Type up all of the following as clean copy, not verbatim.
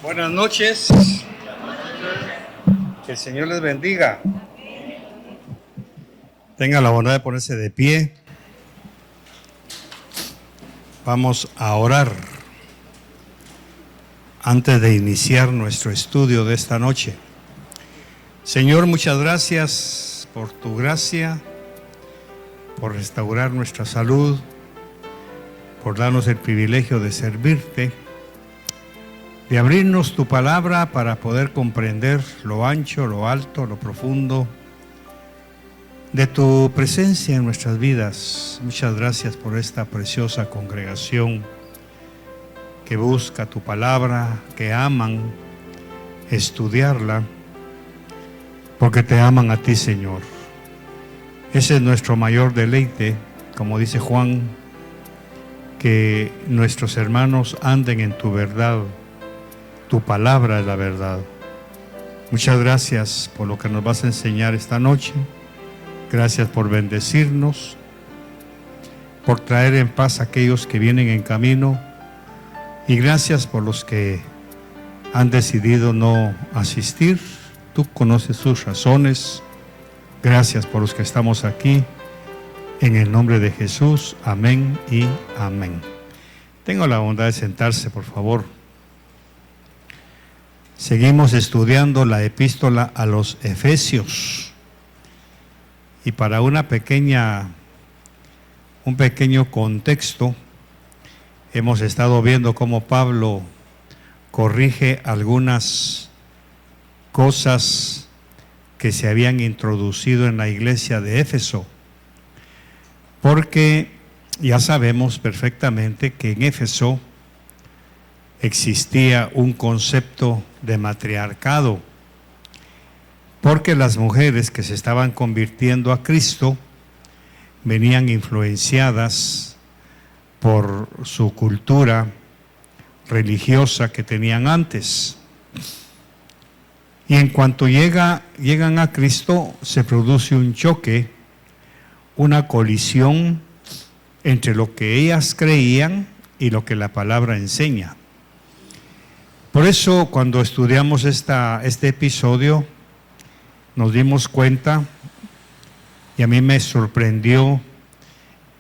Buenas noches. Que el Señor les bendiga. Tenga la bondad de ponerse de pie. Vamos a orar antes de iniciar nuestro estudio de esta noche. Señor, muchas gracias por tu gracia, por restaurar nuestra salud, por darnos el privilegio de servirte, de abrirnos tu palabra para poder comprender lo ancho, lo alto, lo profundo de tu presencia en nuestras vidas. Muchas gracias por esta preciosa congregación que busca tu palabra, que aman estudiarla, porque te aman a ti, Señor. Ese es nuestro mayor deleite, como dice Juan, que nuestros hermanos anden en tu verdad. Tu palabra es la verdad. Muchas gracias por lo que nos vas a enseñar esta noche. Gracias por bendecirnos, por traer en paz a aquellos que vienen en camino, y gracias por los que han decidido no asistir. Tú conoces sus razones. Gracias por los que estamos aquí. En el nombre de Jesús, amén y amén. Tengo la bondad de sentarse, por favor. Seguimos estudiando la epístola a los Efesios. Y para un pequeño contexto, hemos estado viendo cómo Pablo corrige algunas cosas que se habían introducido en la iglesia de Éfeso. Porque ya sabemos perfectamente que en Éfeso existía un concepto de matriarcado, porque las mujeres que se estaban convirtiendo a Cristo venían influenciadas por su cultura religiosa que tenían antes. Y en cuanto llegan a Cristo, se produce un choque, una colisión entre lo que ellas creían y lo que la palabra enseña. Por eso, cuando estudiamos este episodio, nos dimos cuenta, y a mí me sorprendió,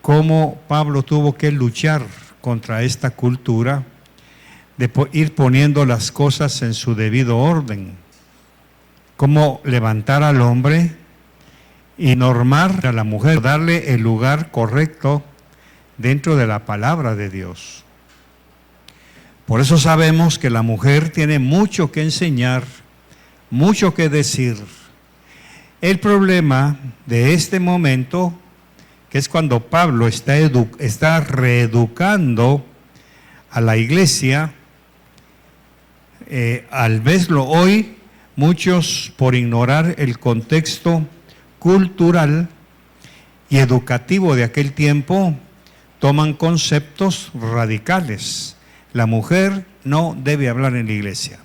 cómo Pablo tuvo que luchar contra esta cultura de ir poniendo las cosas en su debido orden, cómo levantar al hombre y normar a la mujer, darle el lugar correcto dentro de la palabra de Dios. Por eso sabemos que la mujer tiene mucho que enseñar, mucho que decir. El problema de este momento, que es cuando Pablo está reeducando a la iglesia, al verlo hoy, muchos, por ignorar el contexto cultural y educativo de aquel tiempo, toman conceptos radicales. La mujer no debe hablar en la iglesia.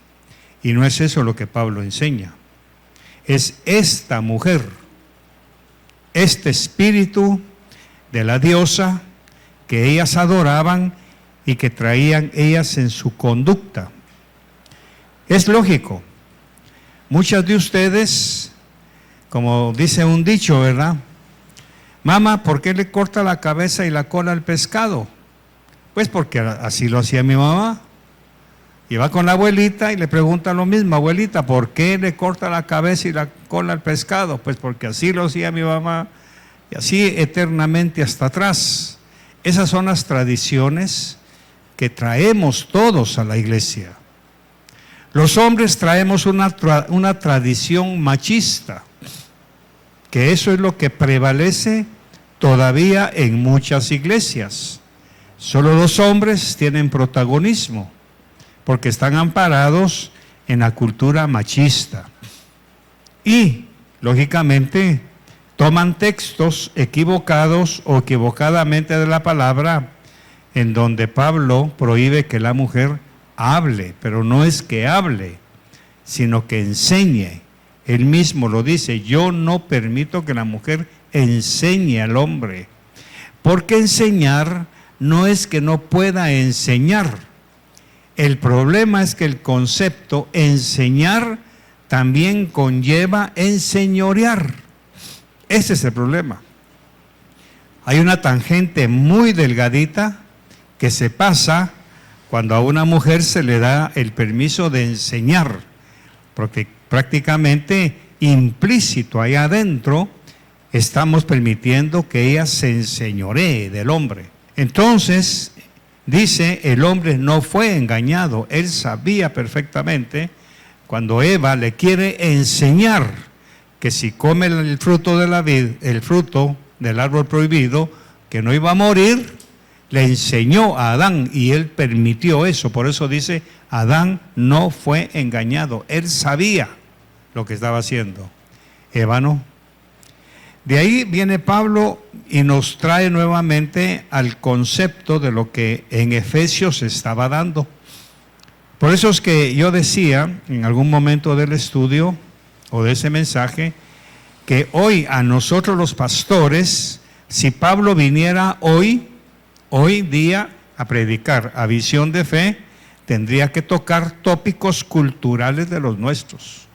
Y no es eso lo que Pablo enseña. Es esta mujer, este espíritu de la diosa que ellas adoraban y que traían ellas en su conducta. Es lógico. Muchas de ustedes, como dice un dicho, ¿verdad? Mamá, ¿por qué le corta la cabeza y la cola al pescado? Pues porque así lo hacía mi mamá. Y va con la abuelita y le pregunta lo mismo: abuelita, ¿por qué le corta la cabeza y la cola al pescado? Pues porque así lo hacía mi mamá, y así eternamente hasta atrás. Esas son las tradiciones que traemos todos a la iglesia. Los hombres traemos una tradición machista, que eso es lo que prevalece todavía en muchas iglesias. Solo los hombres tienen protagonismo, porque están amparados en la cultura machista. Y, lógicamente, toman textos equivocados o equivocadamente de la palabra, en donde Pablo prohíbe que la mujer hable, pero no es que hable, sino que enseñe. Él mismo lo dice: yo no permito que la mujer enseñe al hombre, porque enseñar no es que no pueda enseñar, El problema es que el concepto enseñar también conlleva enseñorear. Ese es el problema. Hay una tangente muy delgadita que se pasa cuando a una mujer se le da el permiso de enseñar, porque prácticamente implícito ahí adentro estamos permitiendo que ella se enseñoree del hombre. Entonces, dice, el hombre no fue engañado, él sabía perfectamente cuando Eva le quiere enseñar que si come el fruto de la vid, el fruto del árbol prohibido, que no iba a morir, le enseñó a Adán y él permitió eso. Por eso dice, Adán no fue engañado, él sabía lo que estaba haciendo. Eva no. De ahí viene Pablo y nos trae nuevamente al concepto de lo que en Efesios se estaba dando. Por eso es que yo decía en algún momento del estudio o de ese mensaje, que hoy a nosotros los pastores, si Pablo viniera hoy día a predicar a Visión de Fe, tendría que tocar tópicos culturales de los nuestros.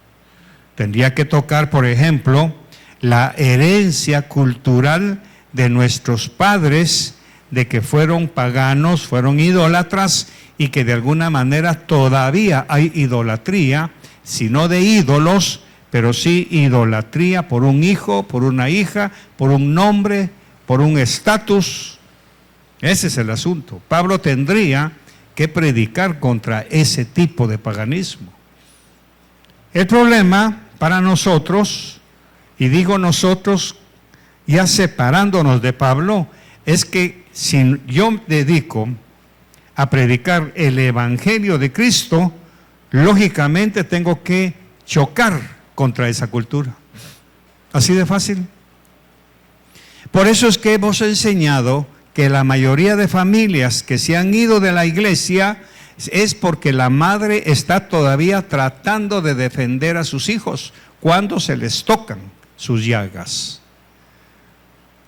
Tendría que tocar, por ejemplo, la herencia cultural de nuestros padres, de que fueron paganos, fueron idólatras, y que de alguna manera todavía hay idolatría, si no de ídolos, pero sí idolatría por un hijo, por una hija, por un nombre, por un estatus. Ese es el asunto. Pablo tendría que predicar contra ese tipo de paganismo. El problema para nosotros, y digo nosotros ya separándonos de Pablo, es que si yo me dedico a predicar el Evangelio de Cristo, lógicamente tengo que chocar contra esa cultura. Así de fácil. Por eso es que hemos enseñado que la mayoría de familias que se han ido de la iglesia es porque la madre está todavía tratando de defender a sus hijos cuando se les tocan sus llagas.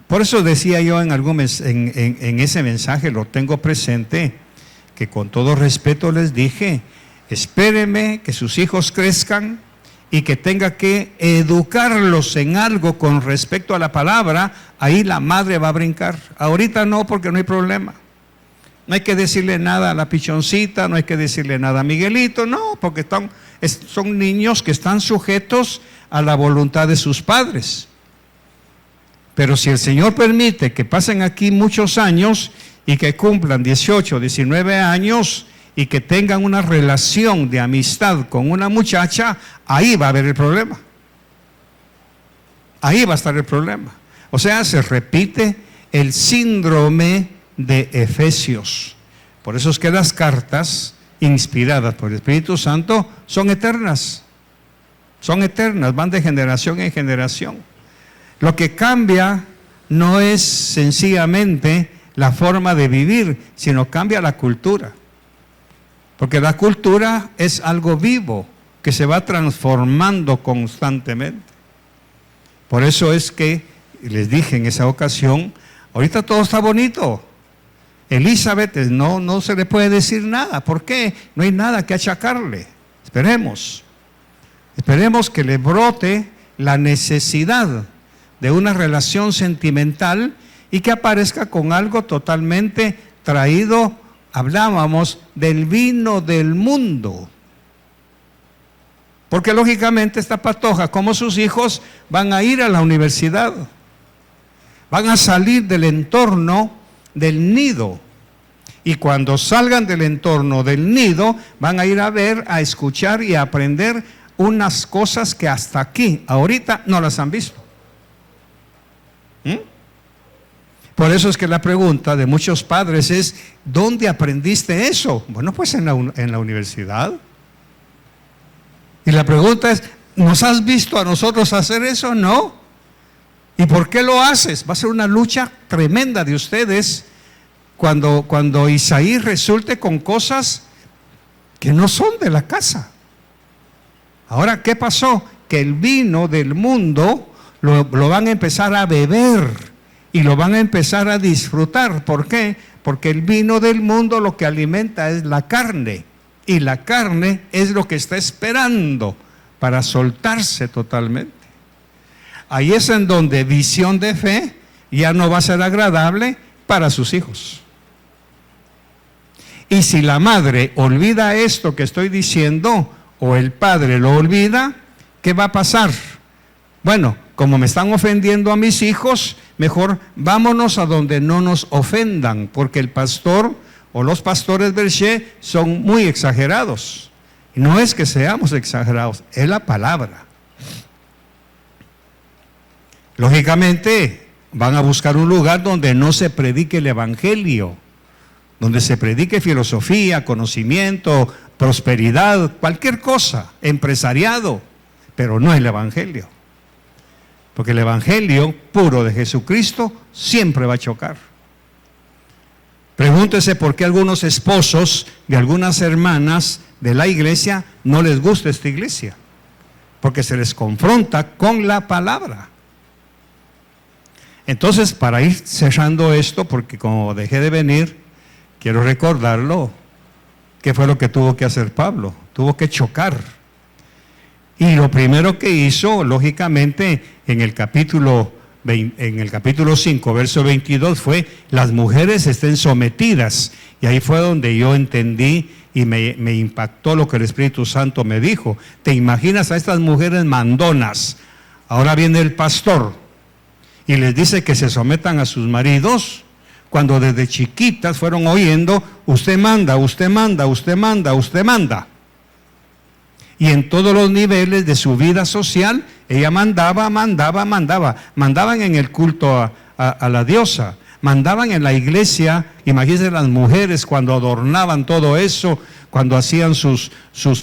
Por eso decía yo en ese mensaje, lo tengo presente, que con todo respeto les dije, espérenme que sus hijos crezcan y que tenga que educarlos en algo con respecto a la palabra, ahí la madre va a brincar. Ahorita no, porque no hay problema. No hay que decirle nada a la pichoncita, no hay que decirle nada a Miguelito, no, porque son niños que están sujetos a la voluntad de sus padres. Pero si el Señor permite que pasen aquí muchos años y que cumplan 18, 19 años y que tengan una relación de amistad con una muchacha, ahí va a haber el problema. Ahí va a estar el problema. O sea, se repite el síndrome de Efesios. Por eso es que las cartas inspiradas por el Espíritu Santo son eternas. Son eternas, van de generación en generación. Lo que cambia no es sencillamente la forma de vivir, sino cambia la cultura. Porque la cultura es algo vivo que se va transformando constantemente. Por eso es que les dije en esa ocasión, ahorita todo está bonito. Elizabeth no se le puede decir nada. ¿Por qué? No hay nada que achacarle. Esperemos que le brote la necesidad de una relación sentimental y que aparezca con algo totalmente traído. Hablábamos del vino del mundo. Porque lógicamente esta patoja, como sus hijos, van a ir a la universidad. Van a salir del entorno del nido. Y cuando salgan del entorno del nido, van a ir a ver, a escuchar y a aprender unas cosas que hasta aquí, ahorita, no las han visto. Por eso es que la pregunta de muchos padres es, ¿dónde aprendiste eso? Bueno, pues en la universidad. Y la pregunta es, ¿nos has visto a nosotros hacer eso? No. ¿Y por qué lo haces? Va a ser una lucha tremenda de ustedes cuando Isaí resulte con cosas que no son de la casa. Ahora, ¿qué pasó? Que el vino del mundo lo van a empezar a beber y lo van a empezar a disfrutar. ¿Por qué? Porque el vino del mundo lo que alimenta es la carne. y la carne es lo que está esperando para soltarse totalmente. Ahí es en donde visión de fe ya no va a ser agradable para sus hijos. Y si la madre olvida esto que estoy diciendo, o el padre lo olvida, ¿qué va a pasar? Bueno, como me están ofendiendo a mis hijos, mejor vámonos a donde no nos ofendan, porque el pastor o los pastores Berché son muy exagerados. No es que seamos exagerados, es la palabra. Lógicamente, van a buscar un lugar donde no se predique el evangelio, donde se predique filosofía, conocimiento, prosperidad, cualquier cosa, empresariado, pero no el evangelio. Porque el evangelio puro de Jesucristo siempre va a chocar. Pregúntese por qué algunos esposos de algunas hermanas de la iglesia no les gusta esta iglesia. Porque se les confronta con la palabra. Entonces, para ir cerrando esto, porque como dejé de venir, quiero recordarlo, ¿qué fue lo que tuvo que hacer Pablo? Tuvo que chocar. Y lo primero que hizo, lógicamente, en el capítulo 5, verso 22, fue: las mujeres estén sometidas. Y ahí fue donde yo entendí y me impactó lo que el Espíritu Santo me dijo. ¿Te imaginas a estas mujeres mandonas? Ahora viene el pastor y les dice que se sometan a sus maridos, cuando desde chiquitas fueron oyendo: usted manda, usted manda, usted manda, usted manda. Y en todos los niveles de su vida social, ella mandaba. Mandaban en el culto a la diosa, mandaban en la iglesia. Imagínense las mujeres cuando adornaban todo eso, cuando hacían sus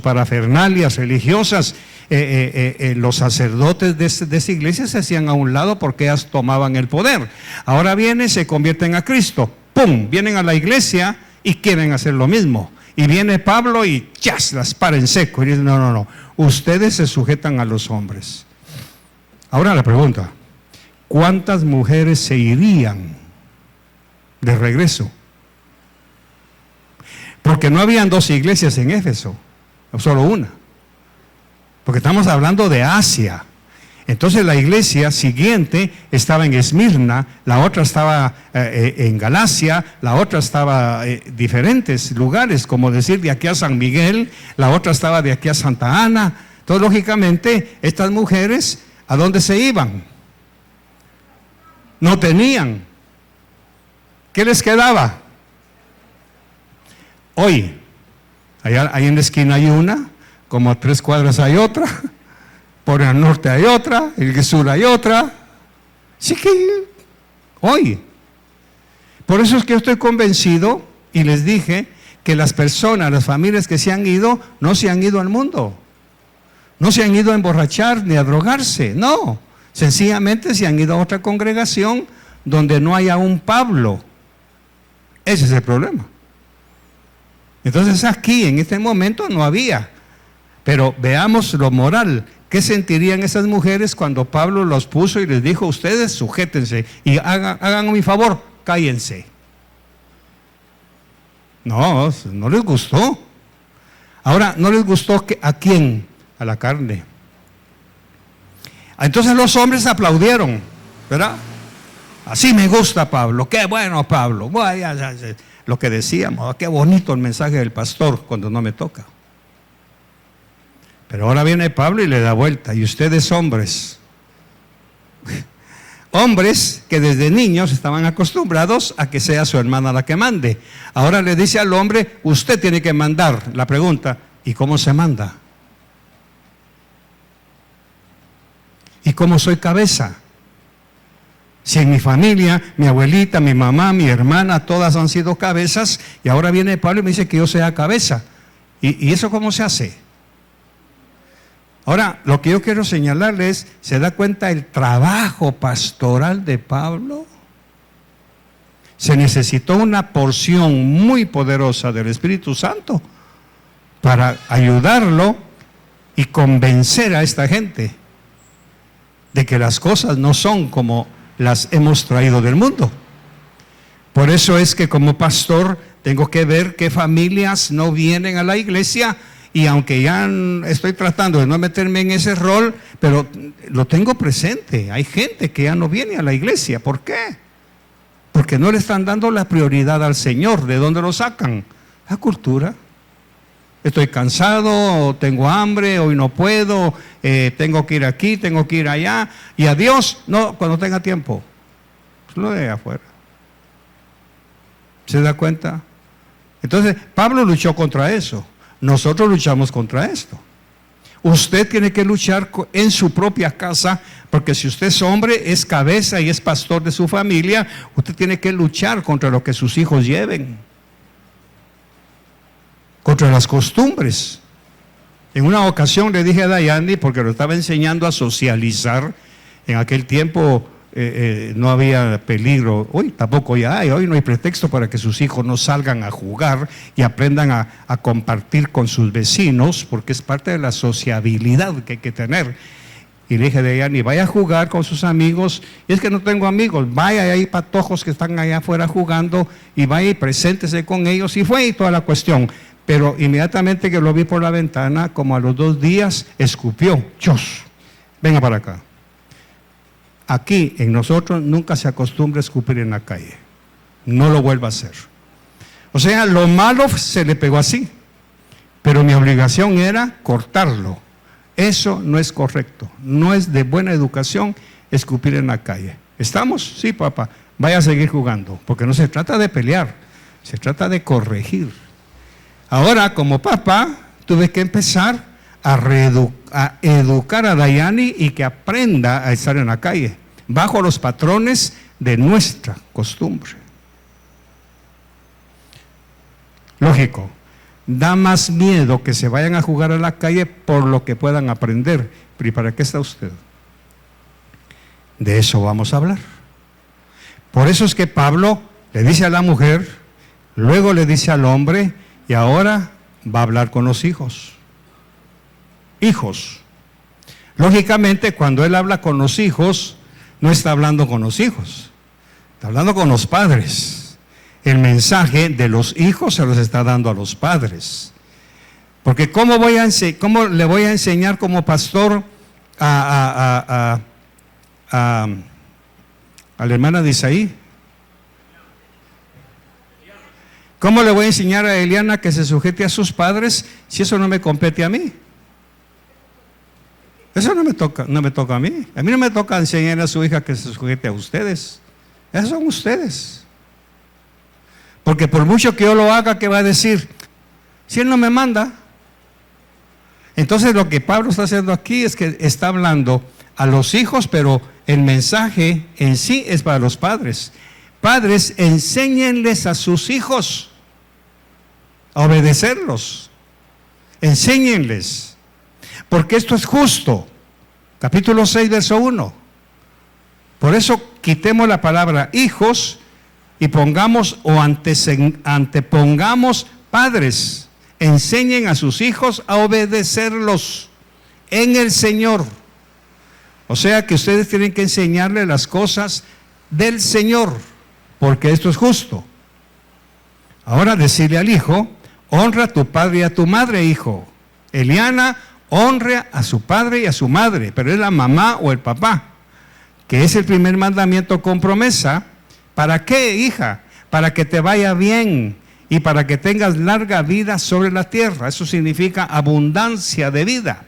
parafernalias religiosas. Los sacerdotes de esa iglesia se hacían a un lado porque ellas tomaban el poder. Ahora vienen, se convierten a Cristo, ¡pum!, vienen a la iglesia y quieren hacer lo mismo. Y viene Pablo y ¡chas!, las para en seco y dicen: no, ustedes se sujetan a los hombres. Ahora la pregunta: ¿cuántas mujeres se irían de regreso? Porque no habían dos iglesias en Éfeso, solo una. Porque estamos hablando de Asia. Entonces la iglesia siguiente estaba en Esmirna, la otra estaba en Galacia, la otra estaba en diferentes lugares, como decir de aquí a San Miguel, la otra estaba de aquí a Santa Ana. Entonces lógicamente estas mujeres, ¿a dónde se iban? No tenían. ¿Qué les quedaba? Hoy, allá en la esquina hay una, como a 3 cuadras hay otra, por el norte hay otra, el sur hay otra. Así que hoy. Por eso es que yo estoy convencido, y les dije, que las personas, las familias que se han ido, no se han ido al mundo. No se han ido a emborrachar ni a drogarse, no. Sencillamente se han ido a otra congregación donde no haya un Pablo. Ese es el problema. Entonces aquí, en este momento, no había. Pero veamos lo moral. ¿Qué sentirían esas mujeres cuando Pablo los puso y les dijo: ustedes sujétense y hagan mi favor, cállense? No les gustó. Ahora, ¿no les gustó a quién? A la carne. Entonces los hombres aplaudieron, ¿verdad? Así me gusta Pablo, qué bueno Pablo. Lo que decíamos, qué bonito el mensaje del pastor cuando no me toca. Pero ahora viene Pablo y le da vuelta: y ustedes hombres, hombres que desde niños estaban acostumbrados a que sea su hermana la que mande, ahora le dice al hombre: usted tiene que mandar. La pregunta: ¿y cómo se manda? ¿Y cómo soy cabeza? Si en mi familia, mi abuelita, mi mamá, mi hermana, todas han sido cabezas, y ahora viene Pablo y me dice que yo sea cabeza. ¿Y eso cómo se hace? Ahora, lo que yo quiero señalarles, ¿se da cuenta el trabajo pastoral de Pablo? Se necesitó una porción muy poderosa del Espíritu Santo para ayudarlo y convencer a esta gente de que las cosas no son como las hemos traído del mundo. Por eso es que como pastor Tengo que ver qué familias no vienen a la iglesia, y aunque ya estoy tratando de no meterme en ese rol, pero lo tengo presente. Hay gente que ya no viene a la iglesia. ¿Por qué? Porque no le están dando la prioridad al Señor. ¿De dónde lo sacan? La cultura. Estoy cansado, tengo hambre, hoy no puedo, tengo que ir aquí, tengo que ir allá. Y a Dios, no, cuando tenga tiempo. Pues lo de afuera. ¿Se da cuenta? Entonces, Pablo luchó contra eso. Nosotros luchamos contra esto. Usted tiene que luchar en su propia casa, porque si usted es hombre, es cabeza y es pastor de su familia, usted tiene que luchar contra lo que sus hijos lleven, contra las costumbres. En una ocasión le dije a Dayani, porque lo estaba enseñando a socializar, en aquel tiempo no había peligro, hoy tampoco ya hay, hoy no hay pretexto para que sus hijos no salgan a jugar y aprendan a compartir con sus vecinos, porque es parte de la sociabilidad que hay que tener. Y le dije a Dayani, vaya a jugar con sus amigos, y es que no tengo amigos, vaya, hay patojos que están allá afuera jugando, y vaya y preséntese con ellos, y fue y toda la cuestión. Pero inmediatamente que lo vi por la ventana, como a los 2 días, escupió, ¡chos! Venga para acá. Aquí en nosotros nunca se acostumbra a escupir en la calle. No lo vuelva a hacer. O sea, lo malo se le pegó así, pero mi obligación era cortarlo. Eso no es correcto. No es de buena educación escupir en la calle. ¿Estamos? Sí, papá. Vaya a seguir jugando, porque no se trata de pelear, se trata de corregir. Ahora, como papá, tuve que empezar a educar a Dayani y que aprenda a estar en la calle, bajo los patrones de nuestra costumbre. Lógico, da más miedo que se vayan a jugar a la calle por lo que puedan aprender. Pero ¿y para qué está usted? De eso vamos a hablar. Por eso es que Pablo le dice a la mujer, luego le dice al hombre, y ahora va a hablar con los hijos. Hijos. Lógicamente, cuando él habla con los hijos, no está hablando con los hijos, está hablando con los padres. El mensaje de los hijos se los está dando a los padres. Porque ¿cómo le voy a enseñar como pastor a la hermana de Isaí? ¿Cómo le voy a enseñar a Eliana que se sujete a sus padres si eso no me compete a mí? Eso no me toca a mí. A mí no me toca enseñar a su hija que se sujete a ustedes. Esos son ustedes. Porque por mucho que yo lo haga, ¿qué va a decir? Si él no me manda. Entonces lo que Pablo está haciendo aquí es que está hablando a los hijos, pero el mensaje en sí es para los padres. Padres, enséñenles a sus hijos a obedecerlos. Enséñenles. Porque esto es justo. Capítulo 6, verso 1. Por eso quitemos la palabra hijos y pongamos o antepongamos padres. Enseñen a sus hijos a obedecerlos en el Señor. O sea que ustedes tienen que enseñarle las cosas del Señor, porque esto es justo. Ahora decirle al hijo, honra a tu padre y a tu madre, hijo. Eliana, honre a su padre y a su madre, pero es la mamá o el papá, que es el primer mandamiento con promesa. ¿Para qué, hija? Para que te vaya bien y para que tengas larga vida sobre la tierra. Eso significa abundancia de vida.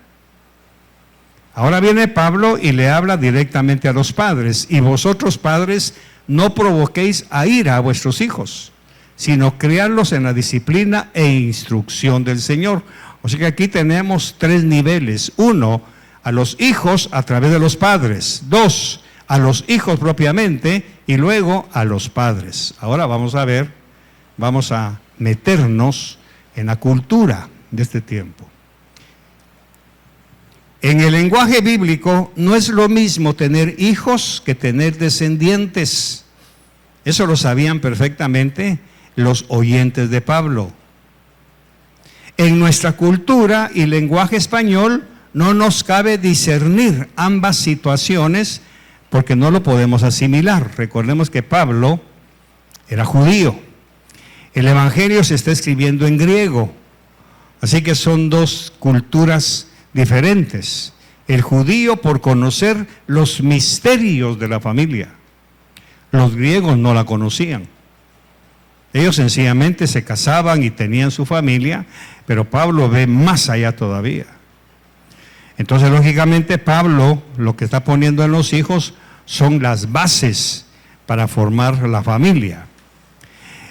Ahora viene Pablo y le habla directamente a los padres. Y vosotros, padres, no provoquéis a ira a vuestros hijos, sino criarlos en la disciplina e instrucción del Señor. O sea que aquí tenemos 3 niveles. 1, a los hijos a través de los padres. 2, a los hijos propiamente, y luego a los padres. Ahora vamos a meternos en la cultura de este tiempo. En el lenguaje bíblico no es lo mismo tener hijos que tener descendientes. Eso lo sabían perfectamente los oyentes de Pablo. En nuestra cultura y lenguaje español no nos cabe discernir ambas situaciones porque no lo podemos asimilar. Recordemos que Pablo era judío. El Evangelio se está escribiendo en griego, así que son dos culturas diferentes. El judío por conocer los misterios de la familia. Los griegos no la conocían. Ellos sencillamente se casaban y tenían su familia, pero Pablo ve más allá todavía. Entonces, lógicamente, Pablo lo que está poniendo en los hijos son las bases para formar la familia.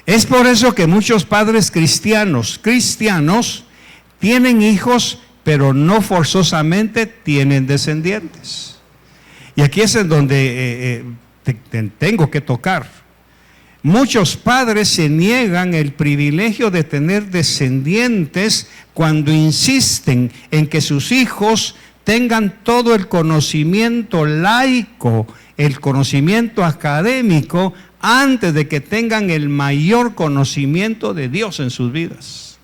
Es por eso que muchos padres cristianos tienen hijos, pero no forzosamente tienen descendientes. Y aquí es en donde tengo que tocar. Muchos padres se niegan el privilegio de tener descendientes cuando insisten en que sus hijos tengan todo el conocimiento laico, el conocimiento académico, antes de que tengan el mayor conocimiento de Dios en sus vidas.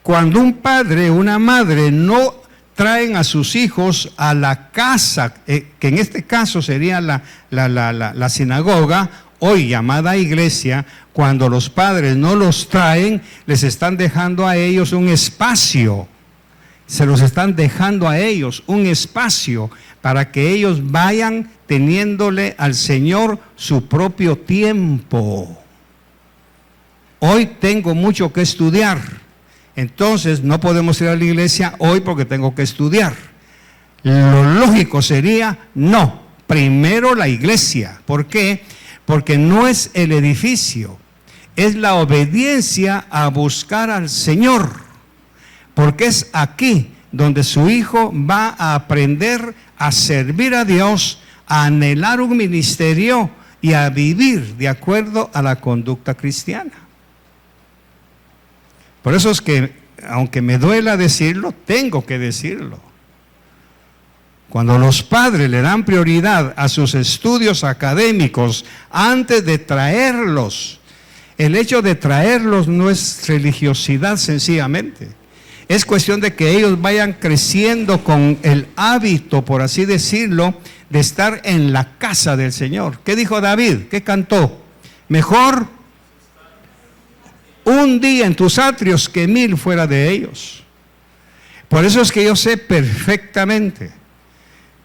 Cuando un padre o una madre no traen a sus hijos a la casa, que en este caso sería la sinagoga, hoy llamada iglesia, cuando los padres no los traen, les están dejando a ellos un espacio, se los están dejando a ellos un espacio para que ellos vayan teniéndole al Señor su propio tiempo. Hoy tengo mucho que estudiar, entonces no podemos ir a la iglesia hoy porque tengo que estudiar. Lo lógico sería, no, primero la iglesia. ¿Por qué? Porque no es el edificio, es la obediencia a buscar al Señor. Porque es aquí donde su hijo va a aprender a servir a Dios, a anhelar un ministerio y a vivir de acuerdo a la conducta cristiana. Por eso es que, aunque me duela decirlo, tengo que decirlo. Cuando los padres le dan prioridad a sus estudios académicos antes de traerlos, el hecho de traerlos no es religiosidad sencillamente. Es cuestión de que ellos vayan creciendo con el hábito, por así decirlo, de estar en la casa del Señor. ¿Qué dijo David? ¿Qué cantó? Mejor un día en tus atrios que 1000 fuera de ellos. Por eso es que yo sé perfectamente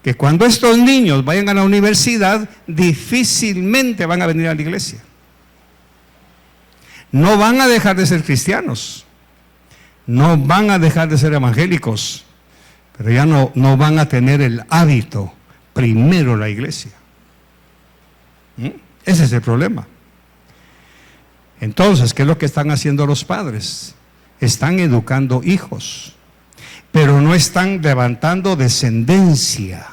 que cuando estos niños vayan a la universidad, difícilmente van a venir a la iglesia. No van a dejar de ser cristianos, no van a dejar de ser evangélicos, pero ya no van a tener el hábito, primero la iglesia. Ese es el problema. Entonces, ¿qué es lo que están haciendo los padres? Están educando hijos, pero no están levantando descendencia,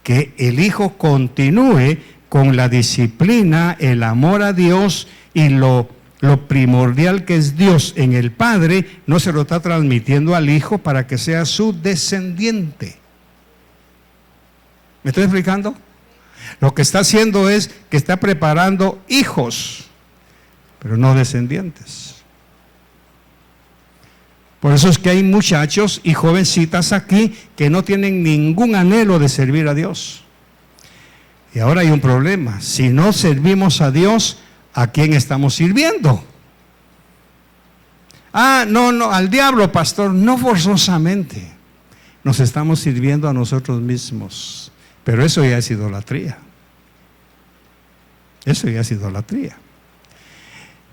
que el hijo continúe con la disciplina, el amor a Dios y lo primordial que es Dios en el padre, no se lo está transmitiendo al hijo para que sea su descendiente. ¿Me estoy explicando? Lo que está haciendo es que está preparando hijos, pero no descendientes. Por eso es que hay muchachos y jovencitas aquí que no tienen ningún anhelo de servir a Dios. Y ahora hay un problema. Si no servimos a Dios, ¿a quién estamos sirviendo? No, al diablo, pastor. No forzosamente. Nos estamos sirviendo a nosotros mismos. Pero eso ya es idolatría. Eso ya es idolatría.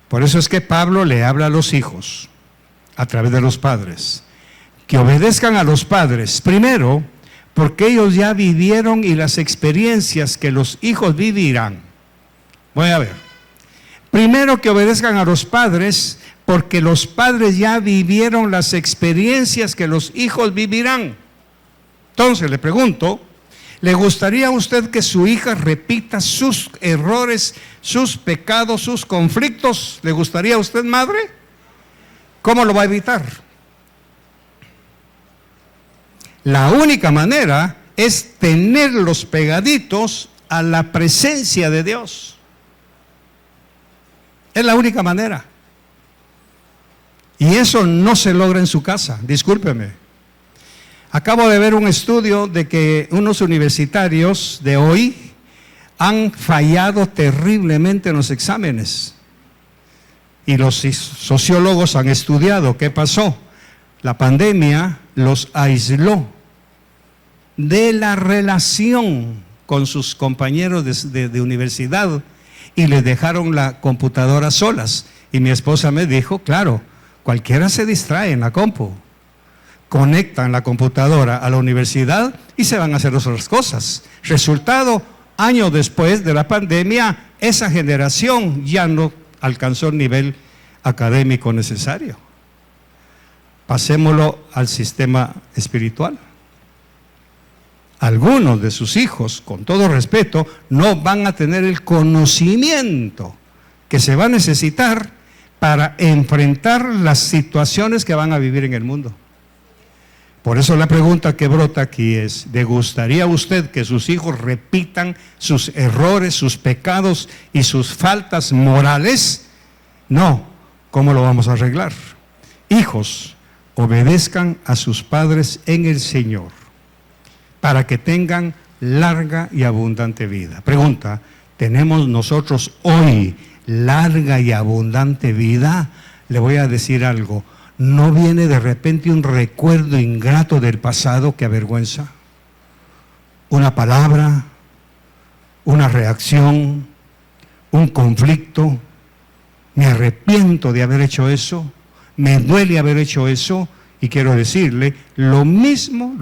Por eso es que Pablo le habla a los hijos, a través de los padres, que obedezcan a los padres, primero, porque ellos ya vivieron y las experiencias que los hijos vivirán. Voy a ver. Primero, que obedezcan a los padres, porque los padres ya vivieron las experiencias que los hijos vivirán. Entonces, le pregunto, ¿le gustaría a usted que su hija repita sus errores, sus pecados, sus conflictos? ¿Le gustaría a usted, madre? ¿Cómo lo va a evitar? La única manera es tenerlos pegaditos a la presencia de Dios. Es la única manera. Y eso no se logra en su casa, discúlpeme. Acabo de ver un estudio de que unos universitarios de hoy han fallado terriblemente en los exámenes. Y los sociólogos han estudiado qué pasó. La pandemia los aisló de la relación con sus compañeros de universidad y les dejaron la computadora solas. Y mi esposa me dijo, claro, cualquiera se distrae en la compu. Conectan la computadora a la universidad y se van a hacer otras cosas. Resultado, años después de la pandemia, esa generación ya no alcanzó el nivel académico necesario. Pasémoslo al sistema espiritual. Algunos de sus hijos, con todo respeto, no van a tener el conocimiento que se va a necesitar para enfrentar las situaciones que van a vivir en el mundo. Por eso la pregunta que brota aquí es, ¿le gustaría a usted que sus hijos repitan sus errores, sus pecados y sus faltas morales? No. ¿Cómo lo vamos a arreglar? Hijos, obedezcan a sus padres en el Señor para que tengan larga y abundante vida. Pregunta, ¿tenemos nosotros hoy larga y abundante vida? Le voy a decir algo. ¿No viene de repente un recuerdo ingrato del pasado que avergüenza? Una palabra, una reacción, un conflicto. Me arrepiento de haber hecho eso, me duele haber hecho eso, y quiero decirle, lo mismo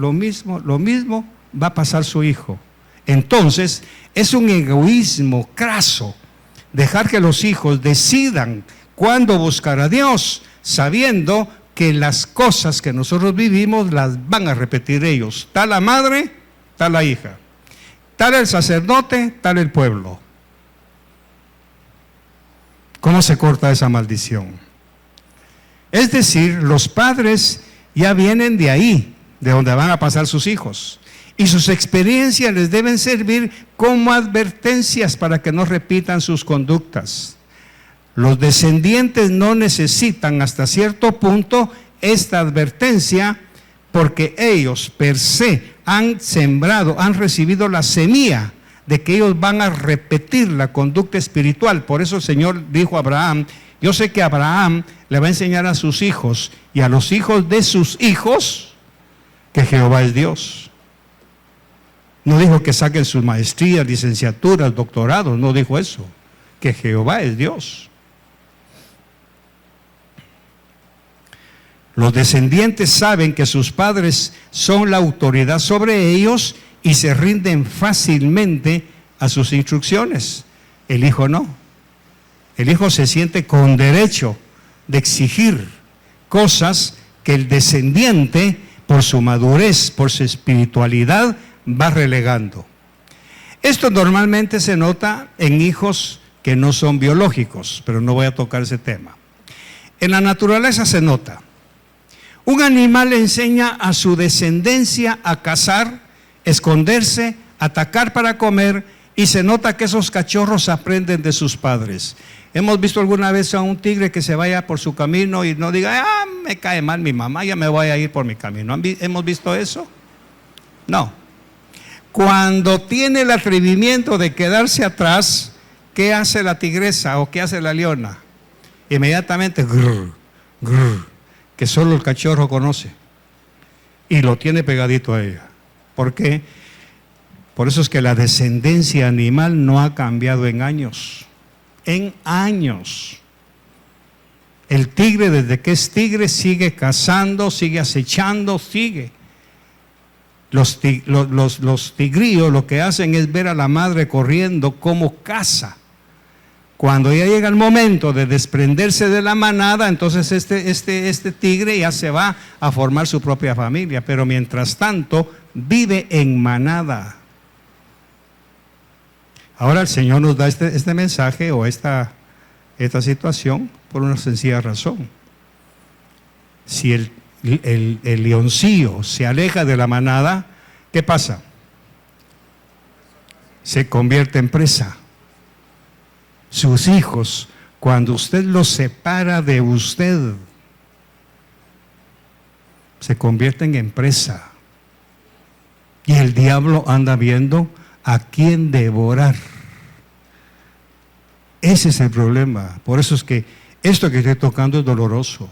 va a pasar su hijo. Entonces, es un egoísmo craso dejar que los hijos decidan cuándo buscar a Dios, sabiendo que las cosas que nosotros vivimos las van a repetir ellos. Tal la madre, tal la hija. Tal el sacerdote, tal el pueblo. ¿Cómo se corta esa maldición? Es decir, los padres ya vienen de ahí, de donde van a pasar sus hijos. Y sus experiencias les deben servir como advertencias para que no repitan sus conductas. Los descendientes no necesitan hasta cierto punto esta advertencia porque ellos per se han sembrado, han recibido la semilla de que ellos van a repetir la conducta espiritual. Por eso el Señor dijo a Abraham, yo sé que Abraham le va a enseñar a sus hijos y a los hijos de sus hijos que Jehová es Dios. No dijo que saquen sus maestrías, licenciaturas, doctorados, no dijo eso, que Jehová es Dios. Los descendientes saben que sus padres son la autoridad sobre ellos y se rinden fácilmente a sus instrucciones. El hijo no. El hijo se siente con derecho de exigir cosas que el descendiente, por su madurez, por su espiritualidad, va relegando. Esto normalmente se nota en hijos que no son biológicos, pero no voy a tocar ese tema. En la naturaleza se nota. Un animal enseña a su descendencia a cazar, esconderse, atacar para comer, y se nota que esos cachorros aprenden de sus padres. Hemos visto alguna vez a un tigre que se vaya por su camino y no diga, me cae mal mi mamá, ya me voy a ir por mi camino. ¿Hemos visto eso? No. Cuando tiene el atrevimiento de quedarse atrás, ¿qué hace la tigresa o qué hace la leona? Inmediatamente, grrr, grrr, que solo el cachorro conoce y lo tiene pegadito a ella. ¿Por qué? Por eso es que la descendencia animal no ha cambiado en años. En años. El tigre, desde que es tigre, sigue cazando, sigue acechando, sigue. Los tigrillos lo que hacen es ver a la madre corriendo como caza. Cuando ya llega el momento de desprenderse de la manada, entonces este tigre ya se va a formar su propia familia, pero mientras tanto vive en manada. Ahora el Señor nos da este mensaje o esta situación por una sencilla razón. Si el leoncillo se aleja de la manada, ¿qué pasa? Se convierte en presa. Sus hijos, cuando usted los separa de usted, se convierten en presa. Y el diablo anda viendo a quién devorar. Ese es el problema. Por eso es que esto que estoy tocando es doloroso.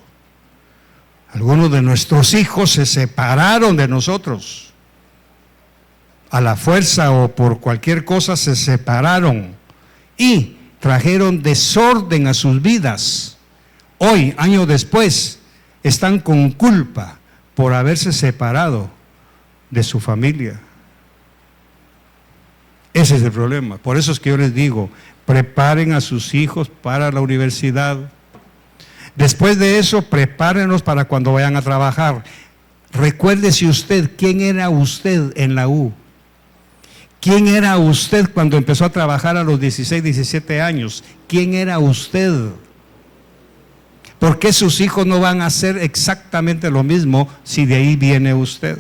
Algunos de nuestros hijos se separaron de nosotros. A la fuerza o por cualquier cosa se separaron y trajeron desorden a sus vidas. Hoy, años después, están con culpa por haberse separado de su familia. Ese es el problema. Por eso es que yo les digo, preparen a sus hijos para la universidad. Después de eso, prepárenlos para cuando vayan a trabajar. Recuérdese usted, ¿quién era usted en la U? ¿Quién era usted cuando empezó a trabajar a los 16, 17 años? ¿Quién era usted? ¿Por qué sus hijos no van a hacer exactamente lo mismo si de ahí viene usted?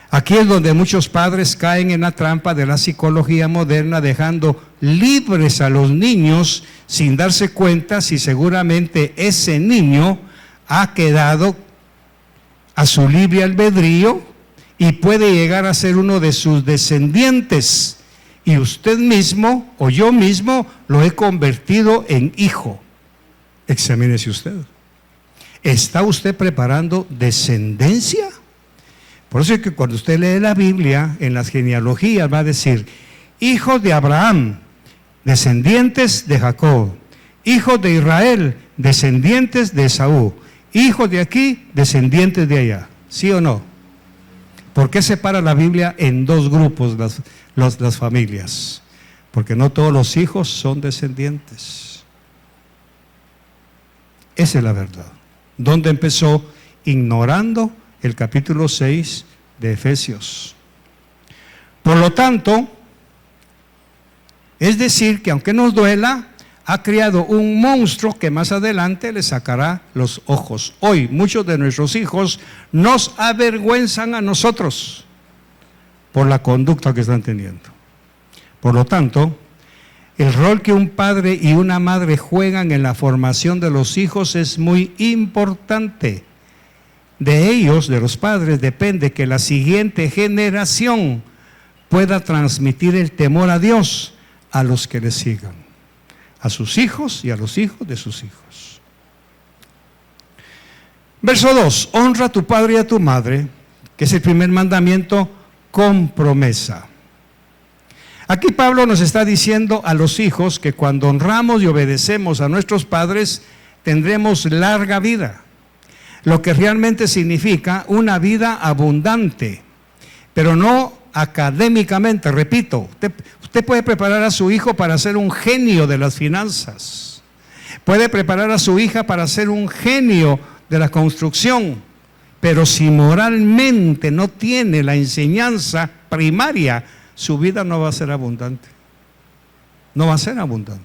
Aquí es donde muchos padres caen en la trampa de la psicología moderna, dejando libres a los niños sin darse cuenta si seguramente ese niño ha quedado a su libre albedrío y puede llegar a ser uno de sus descendientes. Y usted mismo o yo mismo lo he convertido en hijo. Examínese usted. ¿Está usted preparando descendencia? Por eso es que cuando usted lee la Biblia, en las genealogías va a decir, hijos de Abraham, descendientes de Jacob, hijos de Israel, descendientes de Esaú, hijos de aquí, descendientes de allá. ¿Sí o no? ¿Por qué separa la Biblia en dos grupos las familias? Porque no todos los hijos son descendientes. Esa es la verdad. ¿Dónde empezó? Ignorando el capítulo 6 de Efesios. Por lo tanto, es decir, que aunque nos duela, ha creado un monstruo que más adelante le sacará los ojos. Hoy muchos de nuestros hijos nos avergüenzan a nosotros por la conducta que están teniendo. Por lo tanto, el rol que un padre y una madre juegan en la formación de los hijos es muy importante. De ellos, de los padres, depende que la siguiente generación pueda transmitir el temor a Dios a los que le sigan, a sus hijos y a los hijos de sus hijos. Verso 2, honra a tu padre y a tu madre, que es el primer mandamiento con promesa. Aquí Pablo nos está diciendo a los hijos que cuando honramos y obedecemos a nuestros padres, tendremos larga vida. Lo que realmente significa una vida abundante, pero no académicamente, repito. Usted puede preparar a su hijo para ser un genio de las finanzas, puede preparar a su hija para ser un genio de la construcción, pero si moralmente no tiene la enseñanza primaria, su vida no va a ser abundante. No va a ser abundante.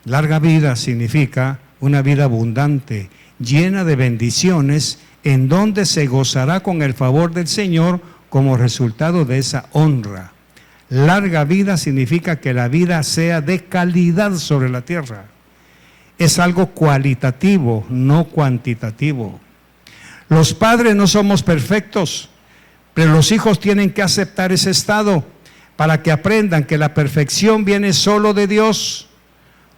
Larga vida significa una vida abundante, llena de bendiciones, en donde se gozará con el favor del Señor como resultado de esa honra. Larga vida significa que la vida sea de calidad sobre la tierra. Es algo cualitativo, no cuantitativo. Los padres no somos perfectos, pero los hijos tienen que aceptar ese estado para que aprendan que la perfección viene solo de Dios.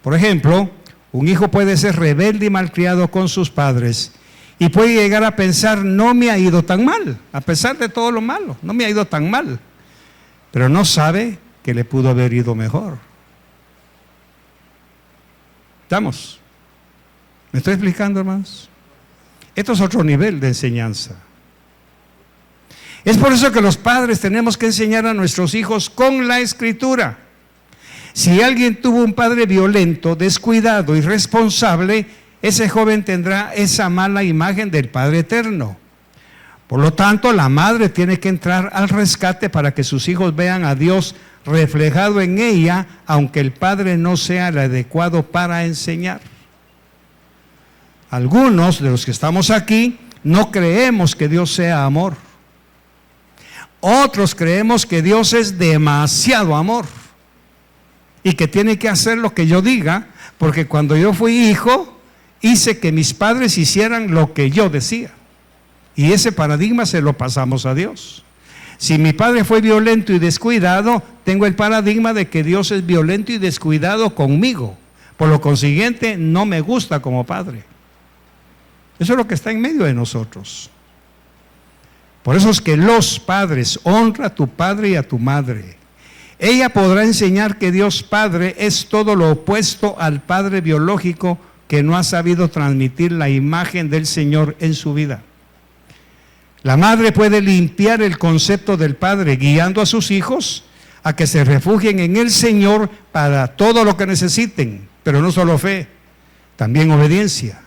Por ejemplo, un hijo puede ser rebelde y malcriado con sus padres y puede llegar a pensar, no me ha ido tan mal, a pesar de todo lo malo, no me ha ido tan mal, pero no sabe que le pudo haber ido mejor. ¿Estamos? ¿Me estoy explicando, hermanos? Esto es otro nivel de enseñanza. Es por eso que los padres tenemos que enseñar a nuestros hijos con la Escritura. Si alguien tuvo un padre violento, descuidado, irresponsable, ese joven tendrá esa mala imagen del Padre Eterno. Por lo tanto, la madre tiene que entrar al rescate para que sus hijos vean a Dios reflejado en ella, aunque el padre no sea el adecuado para enseñar. Algunos de los que estamos aquí no creemos que Dios sea amor. Otros creemos que Dios es demasiado amor y que tiene que hacer lo que yo diga, porque cuando yo fui hijo, hice que mis padres hicieran lo que yo decía. Y ese paradigma se lo pasamos a Dios. Si mi padre fue violento y descuidado, tengo el paradigma de que Dios es violento y descuidado conmigo. Por lo consiguiente, no me gusta como padre. Eso es lo que está en medio de nosotros. Por eso es que los padres, honra a tu padre y a tu madre. Ella podrá enseñar que Dios Padre es todo lo opuesto al padre biológico que no ha sabido transmitir la imagen del Señor en su vida. La madre puede limpiar el concepto del padre, guiando a sus hijos a que se refugien en el Señor para todo lo que necesiten, pero no solo fe, también obediencia.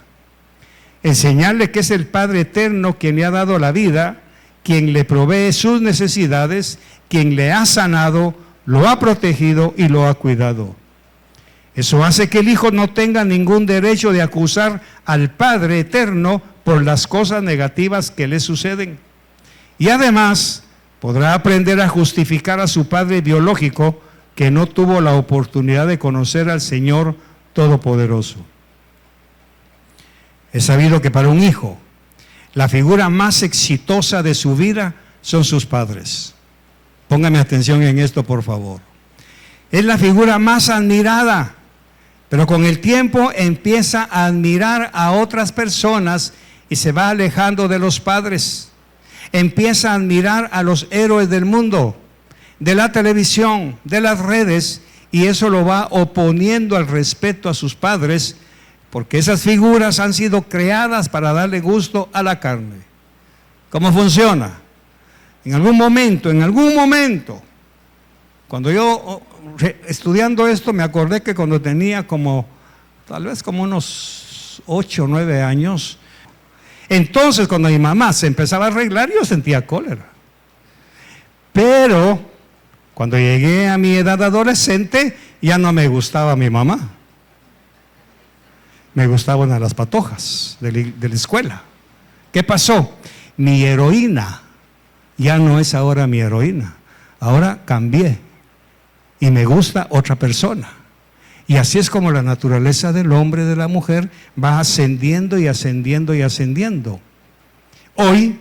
Enseñarle que es el Padre eterno quien le ha dado la vida, quien le provee sus necesidades, quien le ha sanado, lo ha protegido y lo ha cuidado. Eso hace que el hijo no tenga ningún derecho de acusar al Padre eterno por las cosas negativas que le suceden. Y además podrá aprender a justificar a su padre biológico que no tuvo la oportunidad de conocer al Señor Todopoderoso. Es sabido que para un hijo, la figura más exitosa de su vida son sus padres. Póngame atención en esto, por favor. Es la figura más admirada, pero con el tiempo empieza a admirar a otras personas y se va alejando de los padres. Empieza a admirar a los héroes del mundo, de la televisión, de las redes, y eso lo va oponiendo al respeto a sus padres, porque esas figuras han sido creadas para darle gusto a la carne. ¿Cómo funciona? En algún momento, cuando yo estudiando esto me acordé que cuando tenía tal vez como unos 8 o 9 años, entonces cuando mi mamá se empezaba a arreglar yo sentía cólera. Pero cuando llegué a mi edad adolescente ya no me gustaba mi mamá. Me gustaban a las patojas de la escuela. ¿Qué pasó? Mi heroína ya no es ahora mi heroína. Ahora cambié y me gusta otra persona. Y así es como la naturaleza del hombre y de la mujer va ascendiendo y ascendiendo y ascendiendo. Hoy,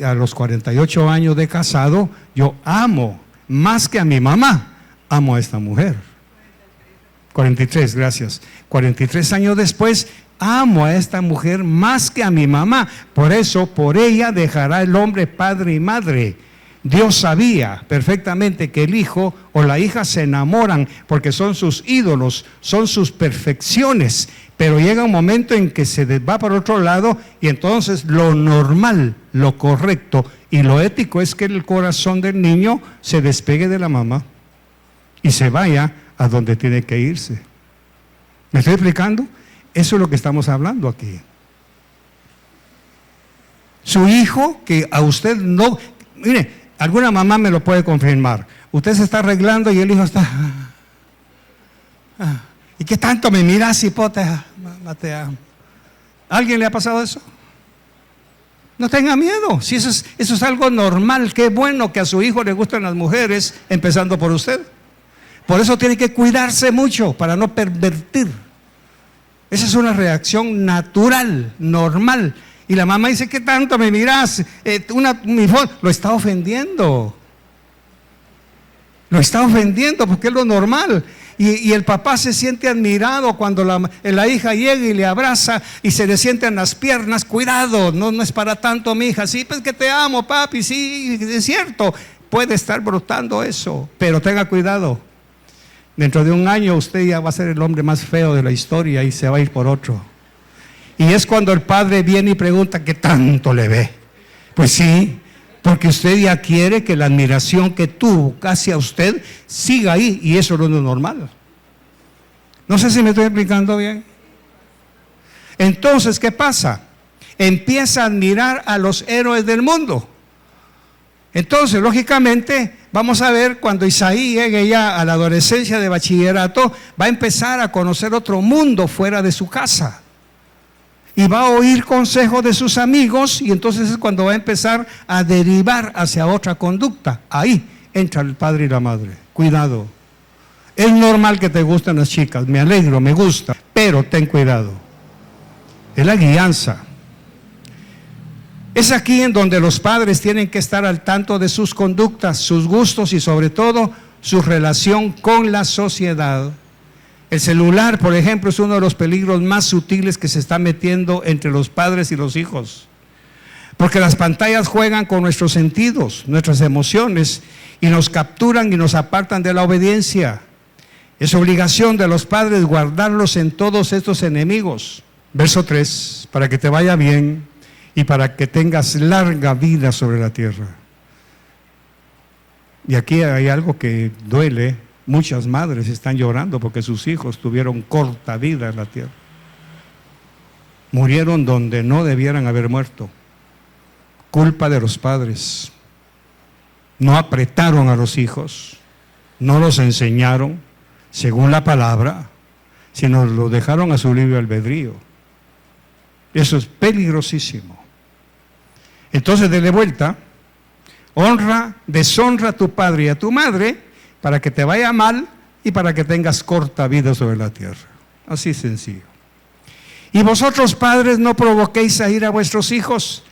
a los 48 años de casado, yo amo más que a mi mamá, amo a esta mujer. 43, gracias. 43 años después, amo a esta mujer más que a mi mamá. Por eso, por ella dejará el hombre padre y madre. Dios sabía perfectamente que el hijo o la hija se enamoran porque son sus ídolos, son sus perfecciones, pero llega un momento en que se va para otro lado y entonces lo normal, lo correcto y lo ético es que el corazón del niño se despegue de la mamá y se vaya a donde tiene que irse. ¿Me estoy explicando? Eso es lo que estamos hablando aquí. Su hijo, que a usted no... Mire, alguna mamá me lo puede confirmar. Usted se está arreglando y el hijo está... ¿Y qué tanto me miras, hipote? ¿Alguien le ha pasado eso? No tenga miedo. Si eso es algo normal, qué bueno que a su hijo le gustan las mujeres, empezando por usted. Por eso tiene que cuidarse mucho para no pervertir. Esa es una reacción natural, normal. Y la mamá dice, ¿qué tanto me miras? Lo está ofendiendo. Lo está ofendiendo porque es lo normal. Y el papá se siente admirado cuando la hija llega y le abraza y se le sienten las piernas. Cuidado, no es para tanto, mi hija. Sí, pues que te amo, papi, sí, es cierto. Puede estar brotando eso, pero tenga cuidado. Dentro de un año usted ya va a ser el hombre más feo de la historia y se va a ir por otro. Y es cuando el padre viene y pregunta, ¿qué tanto le ve? Pues sí, porque usted ya quiere que la admiración que tuvo hacia usted siga ahí, y eso no es normal. No sé si me estoy explicando bien. Entonces, ¿qué pasa? Empieza a admirar a los héroes del mundo. Entonces, lógicamente, vamos a ver cuando Isaí llegue ya a la adolescencia de bachillerato, va a empezar a conocer otro mundo fuera de su casa. Y va a oír consejos de sus amigos y entonces es cuando va a empezar a derivar hacia otra conducta. Ahí entra el padre y la madre. Cuidado. Es normal que te gusten las chicas, me alegro, me gusta, pero ten cuidado. Es la guianza. Es aquí en donde los padres tienen que estar al tanto de sus conductas, sus gustos y sobre todo su relación con la sociedad. El celular, por ejemplo, es uno de los peligros más sutiles que se está metiendo entre los padres y los hijos. Porque las pantallas juegan con nuestros sentidos, nuestras emociones, y nos capturan y nos apartan de la obediencia. Es obligación de los padres guardarlos en todos estos enemigos. Verso 3, para que te vaya bien y para que tengas larga vida sobre la tierra. Y aquí hay algo que duele. Muchas madres están llorando porque sus hijos tuvieron corta vida en la tierra. Murieron donde no debieran haber muerto. Culpa de los padres. No apretaron a los hijos, no los enseñaron según la palabra, sino los dejaron a su libre albedrío. Eso es peligrosísimo. Entonces, dele vuelta. Honra, deshonra a tu padre y a tu madre para que te vaya mal y para que tengas corta vida sobre la tierra. Así sencillo. Y vosotros, padres, no provoquéis a ira a vuestros hijos,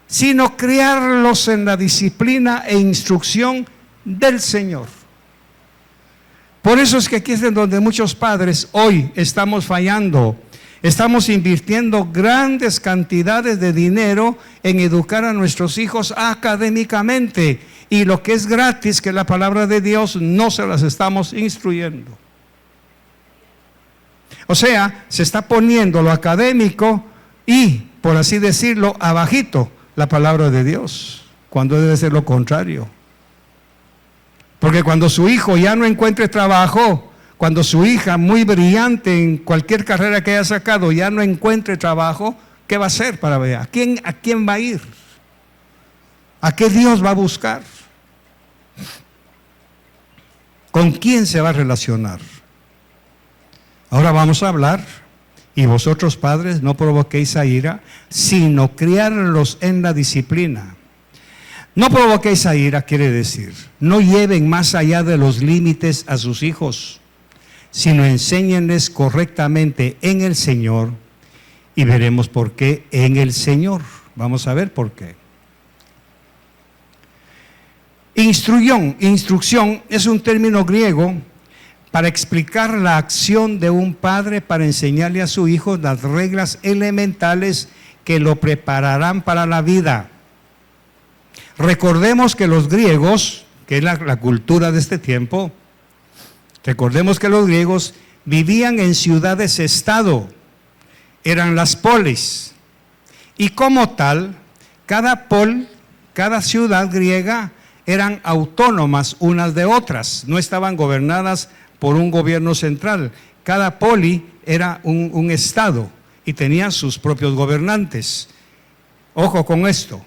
sino criarlos en la disciplina e instrucción del Señor. Por eso es que aquí es en donde muchos padres hoy estamos fallando. Estamos invirtiendo grandes cantidades de dinero en educar a nuestros hijos académicamente, y lo que es gratis, que es la palabra de Dios, no se las estamos instruyendo. O sea, se está poniendo lo académico y, por así decirlo, abajito la palabra de Dios, cuando debe ser lo contrario. Porque cuando su hijo ya no encuentre trabajo, cuando su hija, muy brillante en cualquier carrera que haya sacado, ya no encuentre trabajo, ¿qué va a hacer para ver? ¿A quién va a ir? ¿A qué Dios va a buscar? ¿Con quién se va a relacionar? Ahora vamos a hablar. Y vosotros, padres, no provoquéis a ira, sino criarlos en la disciplina. No provoquéis a ira quiere decir, no lleven más allá de los límites a sus hijos, sino enséñenles correctamente en el Señor, y veremos por qué en el Señor. Vamos a ver por qué. Instrucción es un término griego para explicar la acción de un padre para enseñarle a su hijo las reglas elementales que lo prepararán para la vida. Recordemos que los griegos, que es la cultura de este tiempo, recordemos que los griegos vivían en ciudades-estado, eran las polis, y como tal, cada ciudad griega eran autónomas unas de otras, no estaban gobernadas por un gobierno central. Cada poli era un estado y tenía sus propios gobernantes. Ojo con esto.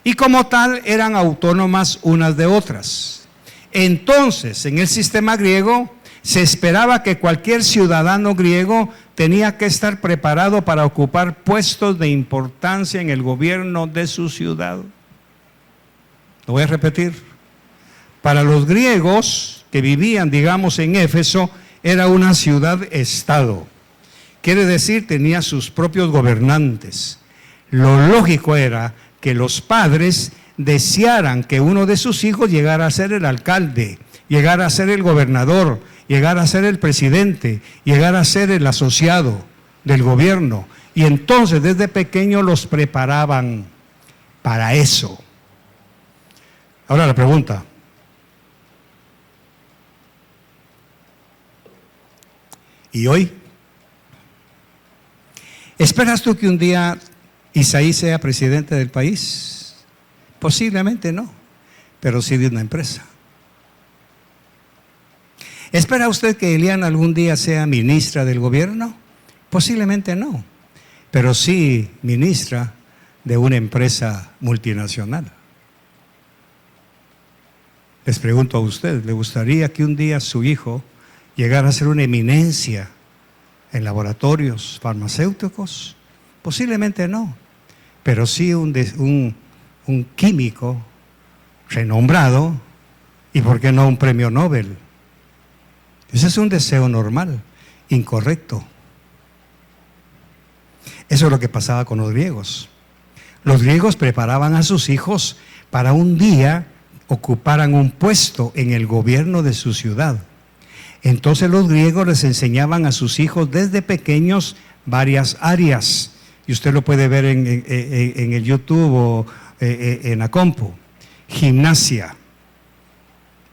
Y como tal eran autónomas unas de otras. Entonces, en el sistema griego se esperaba que cualquier ciudadano griego tenía que estar preparado para ocupar puestos de importancia en el gobierno de su ciudad. Lo voy a repetir. Para los griegos que vivían, digamos, en Éfeso, era una ciudad-estado. Quiere decir, tenía sus propios gobernantes. Lo lógico era que los padres desearan que uno de sus hijos llegara a ser el alcalde, llegara a ser el gobernador, llegara a ser el presidente, llegara a ser el asociado del gobierno. Y entonces desde pequeño los preparaban para eso. Ahora la pregunta. ¿Y hoy? ¿Esperas tú que un día Isaí sea presidente del país? Posiblemente no, pero sí de una empresa. ¿Espera usted que Eliana algún día sea ministra del gobierno? Posiblemente no, pero sí ministra de una empresa multinacional. Les pregunto a usted, ¿le gustaría que un día su hijo llegara a ser una eminencia en laboratorios farmacéuticos? Posiblemente no, pero sí un químico renombrado, y por qué no un premio Nobel. Ese es un deseo normal, incorrecto. Eso es lo que pasaba con los griegos. Los griegos preparaban a sus hijos para un día ocuparan un puesto en el gobierno de su ciudad. Entonces los griegos les enseñaban a sus hijos desde pequeños varias áreas. Y usted lo puede ver en el YouTube o en la compu. Gimnasia.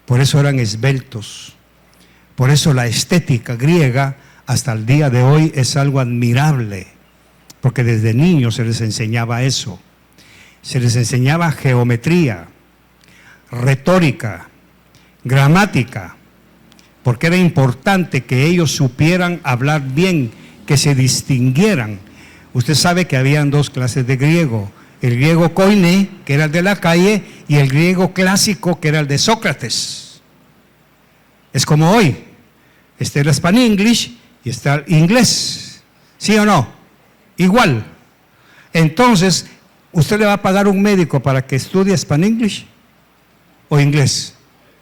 Por eso eran esbeltos. Por eso la estética griega hasta el día de hoy es algo admirable. Porque desde niños se les enseñaba eso. Se les enseñaba geometría, retórica, gramática. Porque era importante que ellos supieran hablar bien, que se distinguieran. Usted sabe que habían dos clases de griego. El griego koine, que era el de la calle, y el griego clásico, que era el de Sócrates. Es como hoy. Está el Span English y está el inglés. ¿Sí o no? Igual. Entonces, ¿usted le va a pagar a un médico para que estudie Span English o inglés?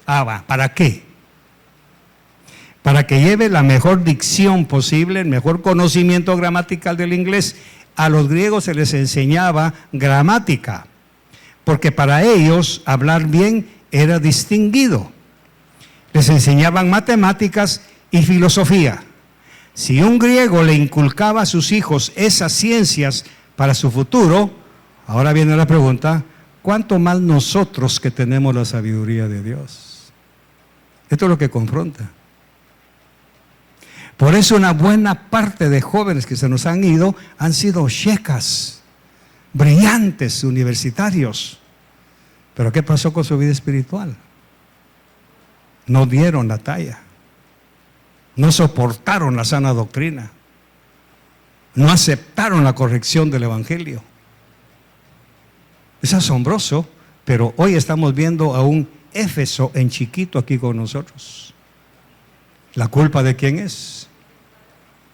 ¿Para qué? Para que lleve la mejor dicción posible, el mejor conocimiento gramatical del inglés. A los griegos se les enseñaba gramática, porque para ellos hablar bien era distinguido. Les enseñaban matemáticas y filosofía. Si un griego le inculcaba a sus hijos esas ciencias para su futuro, ahora viene la pregunta, ¿cuánto más nosotros que tenemos la sabiduría de Dios? Esto es lo que confronta. Por eso una buena parte de jóvenes que se nos han ido han sido checas, brillantes, universitarios. Pero ¿qué pasó con su vida espiritual? No dieron la talla, no soportaron la sana doctrina, no aceptaron la corrección del Evangelio. Es asombroso, pero hoy estamos viendo a un Éfeso en chiquito aquí con nosotros. ¿La culpa de quién es?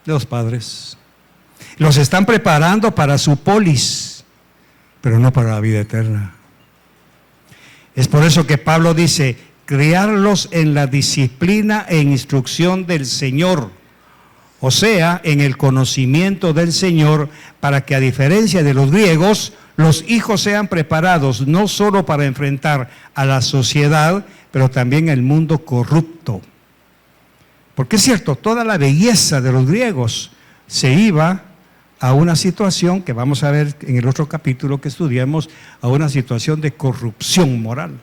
De los padres. Los están preparando para su polis, pero no para la vida eterna. Es por eso que Pablo dice, criarlos en la disciplina e instrucción del Señor, o sea, en el conocimiento del Señor, para que a diferencia de los griegos, los hijos sean preparados no solo para enfrentar a la sociedad, pero también el mundo corrupto. Porque es cierto, toda la belleza de los griegos se iba a una situación que vamos a ver en el otro capítulo que estudiamos, a una situación de corrupción moral.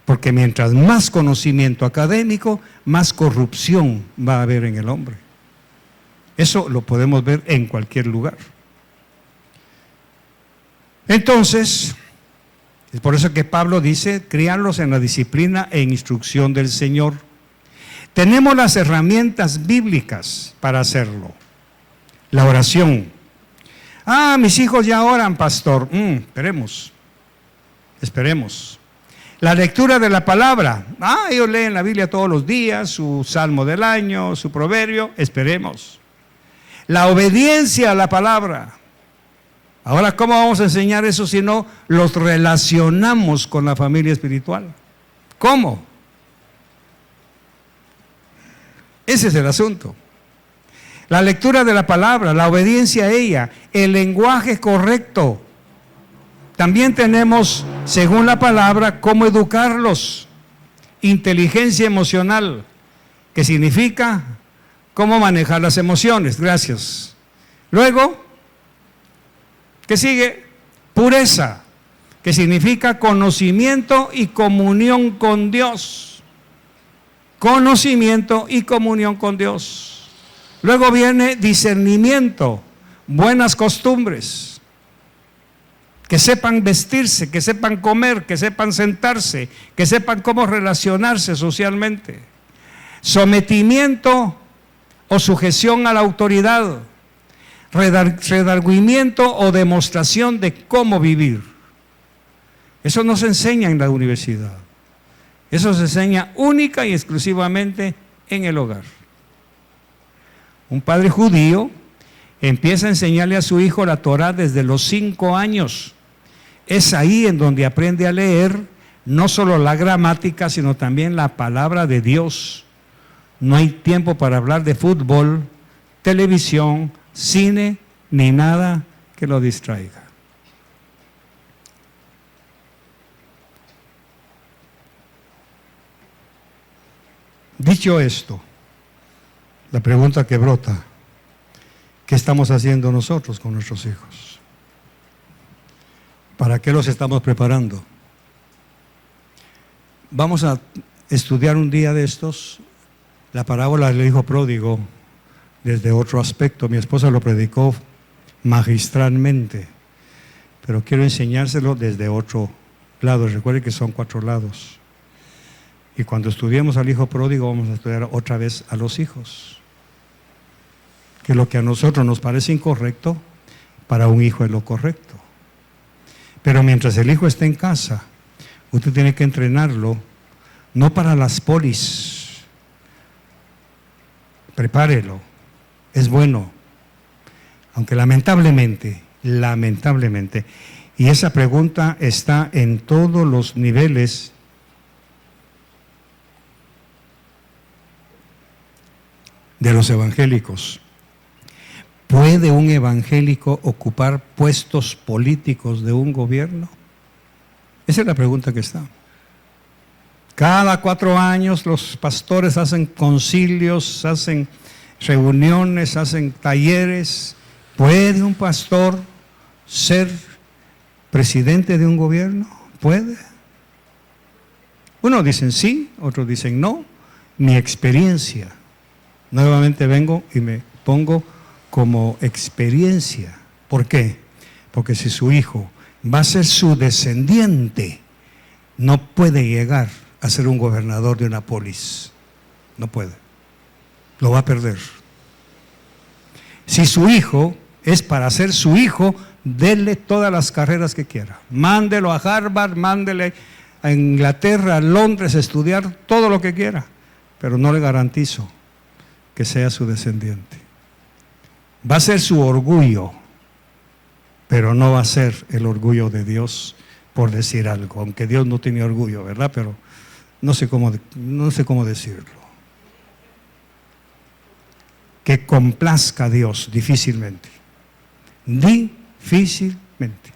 Porque mientras más conocimiento académico, más corrupción va a haber en el hombre. Eso lo podemos ver en cualquier lugar. Entonces, es por eso que Pablo dice, críanlos en la disciplina e instrucción del Señor. Tenemos las herramientas bíblicas para hacerlo. La oración. Mis hijos ya oran, pastor. Esperemos. La lectura de la palabra. Ellos leen la Biblia todos los días, su salmo del año, su proverbio. Esperemos. La obediencia a la palabra. Ahora, ¿cómo vamos a enseñar eso si no los relacionamos con la familia espiritual? ¿Cómo? Ese es el asunto. La lectura de la palabra, la obediencia a ella, el lenguaje correcto. También tenemos, según la palabra, cómo educarlos. Inteligencia emocional, que significa cómo manejar las emociones. Gracias. Luego, ¿qué sigue? Pureza, que significa conocimiento y comunión con Dios. Conocimiento y comunión con Dios. Luego viene discernimiento, buenas costumbres, que sepan vestirse, que sepan comer, que sepan sentarse, que sepan cómo relacionarse socialmente. Sometimiento o sujeción a la autoridad, redargüimiento o demostración de cómo vivir. Eso no se enseña en la universidad. Eso se enseña única y exclusivamente en el hogar. Un padre judío empieza a enseñarle a su hijo la Torá desde los 5 años. Es ahí en donde aprende a leer no solo la gramática, sino también la palabra de Dios. No hay tiempo para hablar de fútbol, televisión, cine, ni nada que lo distraiga. Dicho esto, la pregunta que brota: ¿qué estamos haciendo nosotros con nuestros hijos? ¿Para qué los estamos preparando? Vamos a estudiar un día de estos la parábola del hijo pródigo desde otro aspecto. Mi esposa lo predicó magistralmente, pero quiero enseñárselo desde otro lado. Recuerden que son 4 lados. Y cuando estudiemos al hijo pródigo, vamos a estudiar otra vez a los hijos. Que lo que a nosotros nos parece incorrecto, para un hijo es lo correcto. Pero mientras el hijo esté en casa, usted tiene que entrenarlo, no para las polis. Prepárelo, es bueno. Aunque lamentablemente, y esa pregunta está en todos los niveles de los evangélicos. ¿Puede un evangélico ocupar puestos políticos de un gobierno? Esa es la pregunta que está. Cada 4 años los pastores hacen concilios, hacen reuniones, hacen talleres. ¿Puede un pastor ser presidente de un gobierno? ¿Puede? Unos dicen sí, otros dicen no. Mi experiencia, nuevamente vengo y me pongo como experiencia. ¿Por qué? Porque si su hijo va a ser su descendiente, no puede llegar a ser un gobernador de una polis. No puede. Lo va a perder. Si su hijo es para ser su hijo, déle todas las carreras que quiera. Mándelo a Harvard, mándele a Inglaterra, a Londres, a estudiar todo lo que quiera. Pero no le garantizo que sea su descendiente. Va a ser su orgullo, pero no va a ser el orgullo de Dios, por decir algo. Aunque Dios no tiene orgullo, ¿verdad? Pero no sé cómo decirlo. Que complazca a Dios, difícilmente. Difícilmente.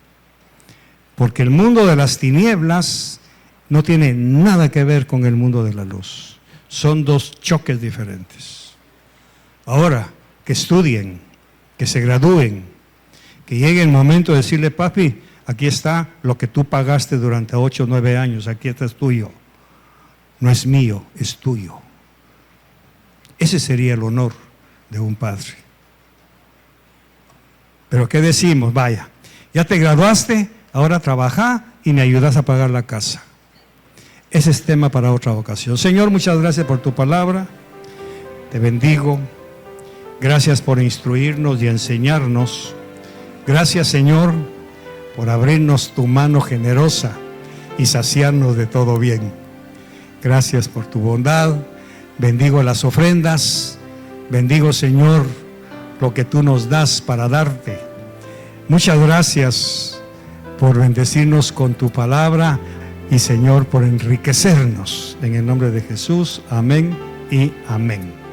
Porque el mundo de las tinieblas no tiene nada que ver con el mundo de la luz. Son 2 choques diferentes. Ahora, que estudien, que se gradúen, que llegue el momento de decirle: papi, aquí está lo que tú pagaste durante 8 o 9 años, aquí está, es tuyo. No es mío, es tuyo. Ese sería el honor de un padre. Pero ¿qué decimos? Vaya, ya te graduaste, ahora trabaja y me ayudas a pagar la casa. Ese es tema para otra ocasión. Señor, muchas gracias por tu palabra. Te bendigo. Gracias por instruirnos y enseñarnos. Gracias, Señor, por abrirnos tu mano generosa y saciarnos de todo bien. Gracias por tu bondad. Bendigo las ofrendas. Bendigo, Señor, lo que tú nos das para darte. Muchas gracias por bendecirnos con tu palabra y, Señor, por enriquecernos. En el nombre de Jesús, amén y amén.